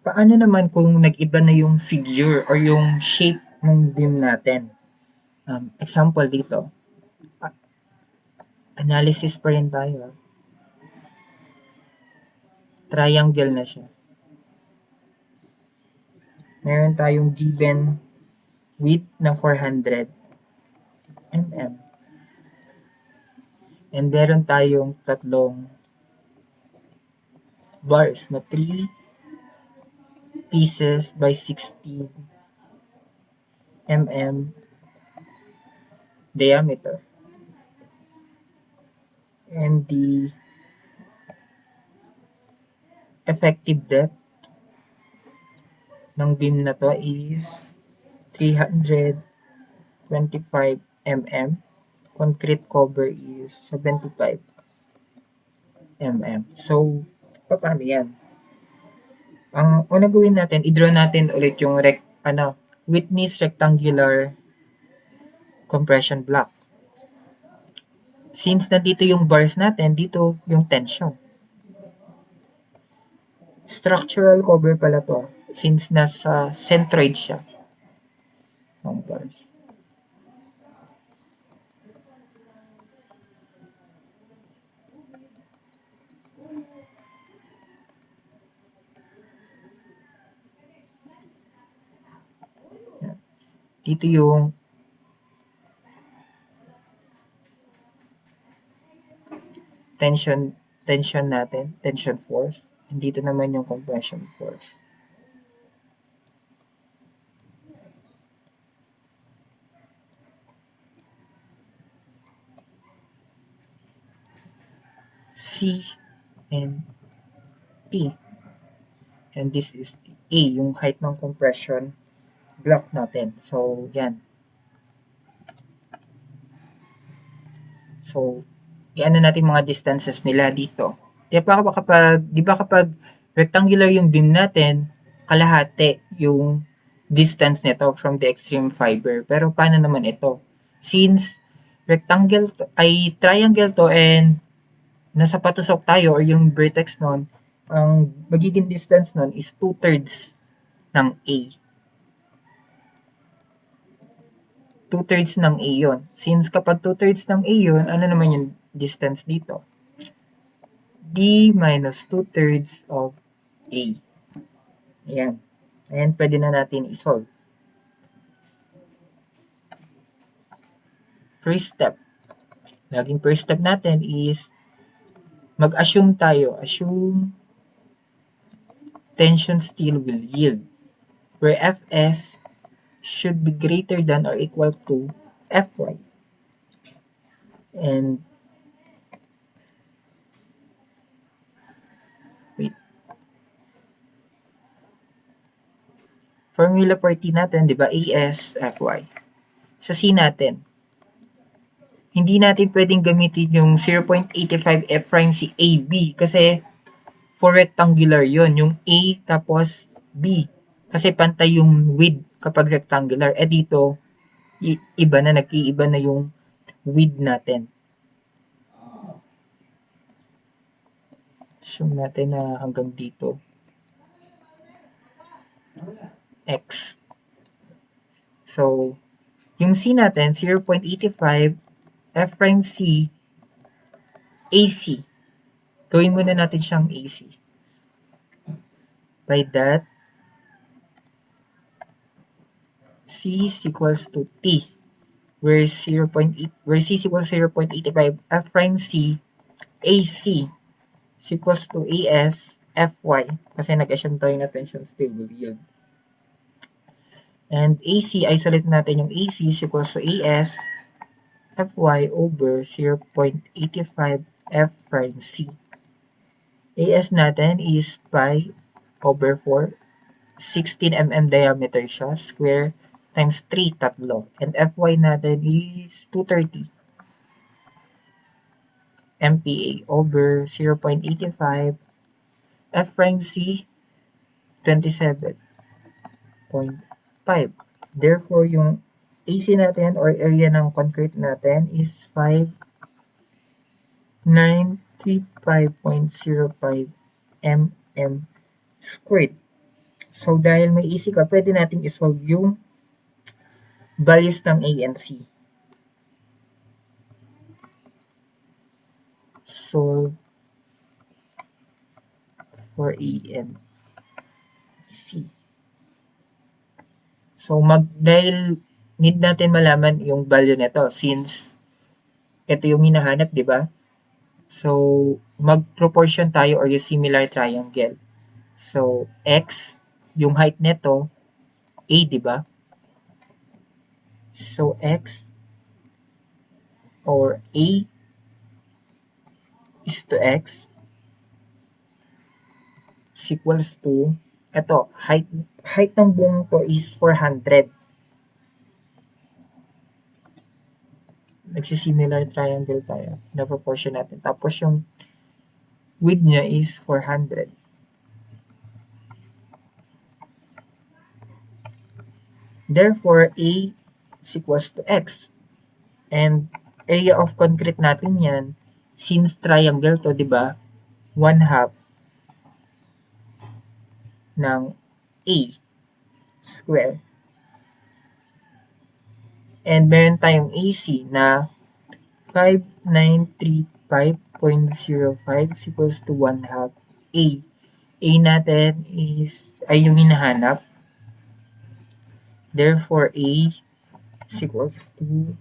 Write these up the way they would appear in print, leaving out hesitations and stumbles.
Paano naman kung nag-iba na yung figure or yung shape ng beam natin? Example dito, analysis pa rin tayo. Triangle na siya. Meron tayong given width na 400 mm. And meron tayong tatlong bars na 3 pieces by 60 mm diameter. And the effective depth ng beam na to is 325 mm. Concrete cover is 75 mm. So, paano yan? Ang una gawin natin, i-draw natin ulit yung Whitney's rectangular compression block. Since nandito yung bars natin, dito yung tension. Structural cover pala to, since nasa centroid siya ng bars. Dito yung tension natin, tension force. And dito naman yung compression force. C and P. And this is A, yung height ng compression block natin. So, yan. So, i-ano natin mga distances nila dito. Di ba kapag rectangular yung beam natin, kalahati yung distance nito from the extreme fiber. Pero paano naman ito? Since rectangle to, ay triangle to and nasa patusok tayo or yung vertex nun, ang magiging distance nun is 2/3 ng A. 2/3 ng A yun. Since kapag 2/3 ng A yun, ano naman yung distance dito? D minus 2/3 of A. Ayan. Ayan, pwede na natin isolve. First step. Laging first step natin is mag-assume tayo. Assume tension still will yield. Where Fs should be greater than or equal to Fy. And wait. Formula for T natin, di ba? As Fy. Sa C natin, hindi natin pwedeng gamitin yung 0.85 F prime C AB kasi for rectangular yon, yung A tapos B. Kasi pantay yung width kapag rectangular. Dito, iba na, nag-iiba na yung width natin. Assume natin na hanggang dito. X. So, yung C natin, 0.85 F prime C AC. Gawin muna natin siyang AC. By that, C is equals to T, where C is equals 0.85 F prime C AC is equals to AS Fy, kasi nag-assume tayo na tension stable yun. And AC, isolate natin yung AC is equals to AS Fy over 0.85 F prime C. AS natin is pi over 4. 16 mm diameter siya, square times 3, tatlo. And Fy natin is 230 MPa over 0.85 F prime C 27.5. Therefore, yung AC natin or area ng concrete natin is 5935.05 mm squared. So, dahil may easy ka, pwede natin isolve yung values ng A and C. Solve for A and C. So, dahil need natin malaman yung value nito since ito yung hinahanap, di ba? So, mag-proportion tayo or yung similar triangle. So, x, yung height nito, a, di ba? So, x or a is to x is equals to, ito, height ng buong to is 400. Nagsisimilar triangle tayo na proportion natin. Tapos yung width niya is 400. Therefore, A is equals to X. And area of concrete natin yan, since triangle to, di ba? 1/2 ng A square. And meron tayong AC na 5935.05 is equals to 1/2 A. A natin ay yung hinahanap. Therefore, A is equals to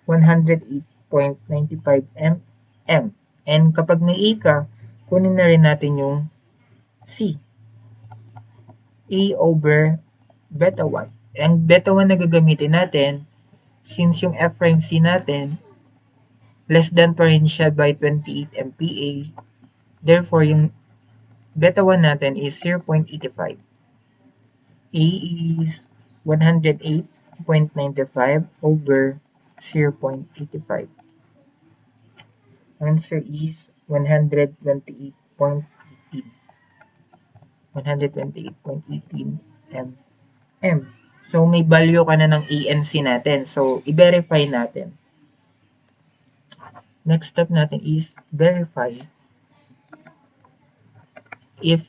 108.95 mm. And kapag may A ka, kunin na rin natin yung C. A over beta 1. Ang beta 1 na gagamitin natin, since yung F prime C natin, less than pa rin siya by 28 MPa. Therefore, yung beta 1 natin is 0.85. A is 108.95 over 0.85. Answer is 128.18. 128.18 mm. So, may value ka na ng A and C natin. So, i-verify natin. Next step natin is verify if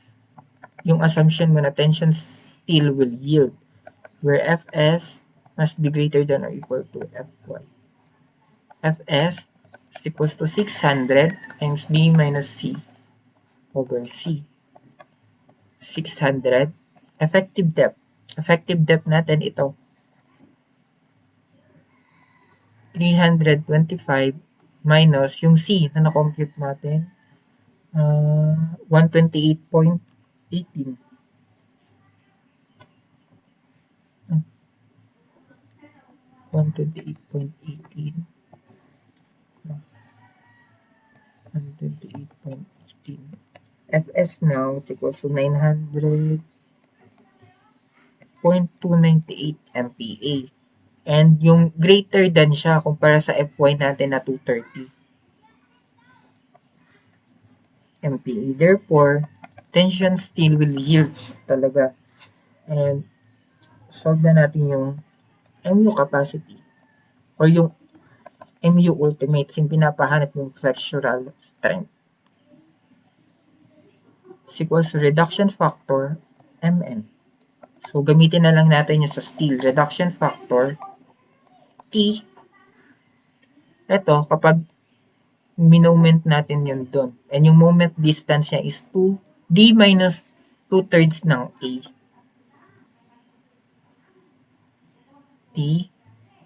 yung assumption mo na tension steel will yield where Fs must be greater than or equal to Fy. Fs is equals to 600 times D minus C over C. 600. Effective depth. Effective depth natin ito. 325 minus yung C na na-compute natin. 128.18. 128.18. 128.18. Fs now is equals to 900.298 MPa. And yung greater than siya kumpara sa Fy natin na 230 MPa. Therefore, tension steel will yield talaga. And solve na natin yung MU capacity or yung MU ultimate yung pinapahanap yung flexural strength. Is equals to reduction factor Mn. So, gamitin na lang natin yung sa steel. Reduction factor T. Ito, kapag moment natin yun doon. And yung moment distance niya is 2, D minus 2/3 ng A. T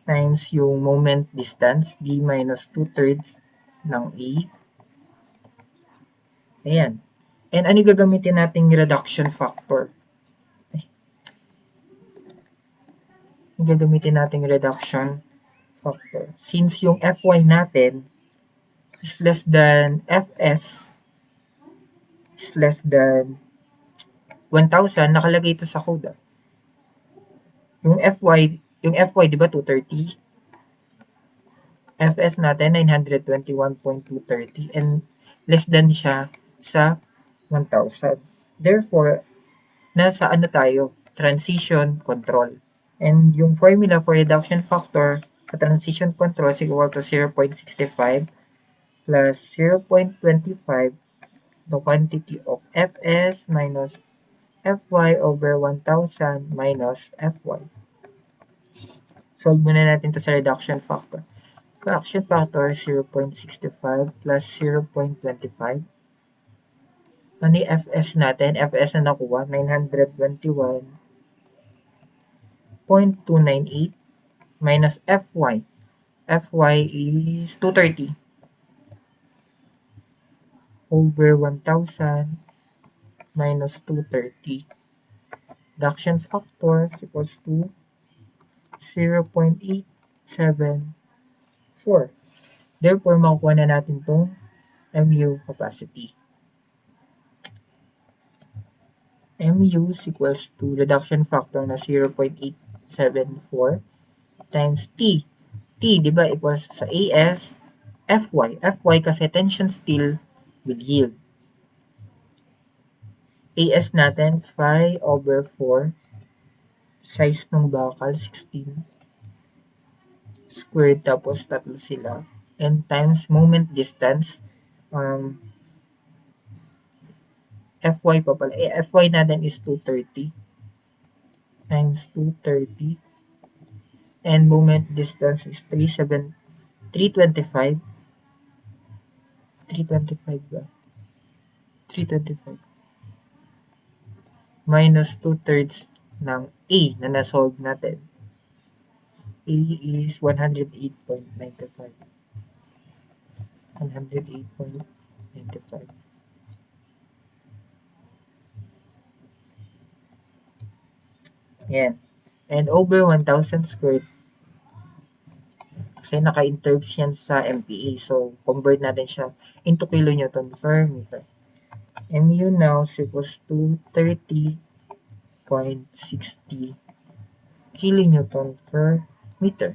times yung moment distance, D minus 2/3 ng A. Ayan. And ano gagamitin nating reduction factor? Gagamitin nating reduction factor. Since yung Fy natin is less than Fs is less than 1,000, nakalagay ito sa code. Yung Fy, di ba 230? Fs natin 921.230 and less than siya sa 1,000. Therefore, nasa ano tayo? Transition control. And yung formula for reduction factor sa transition control is equal to 0.65 plus 0.25 the quantity of Fs minus Fy over 1,000 minus Fy. Solve muna natin to sa reduction factor. Reduction factor 0.65 plus 0.25. Ano yung Fs natin? Fs na nakuha, 921.298 minus Fy. Fy is 230 over 1,000 minus 230. Reduction factor is equals to 0.874. Therefore, makukuha na natin itong mu capacity. Mu is equals to reduction factor na 0.874 times T. T, di ba, equals sa AS, Fy. Fy kasi tension steel will yield. AS natin, 5 over 4. Size ng bakal, 16. Squared, tapos tatlo sila. And times moment distance, Fy pa pala. Fy natin is 230 times 230. And moment distance is 325. 325 ba? 325. Minus 2/3 ng A na nasolve natin. A is 108.95. 108.95. Yan. And over 1,000 squared, kasi naka-intervs yan sa MPa. So, convert natin siya into kilonewton per meter. Mu now is equals to 30.60 kilonewton per meter.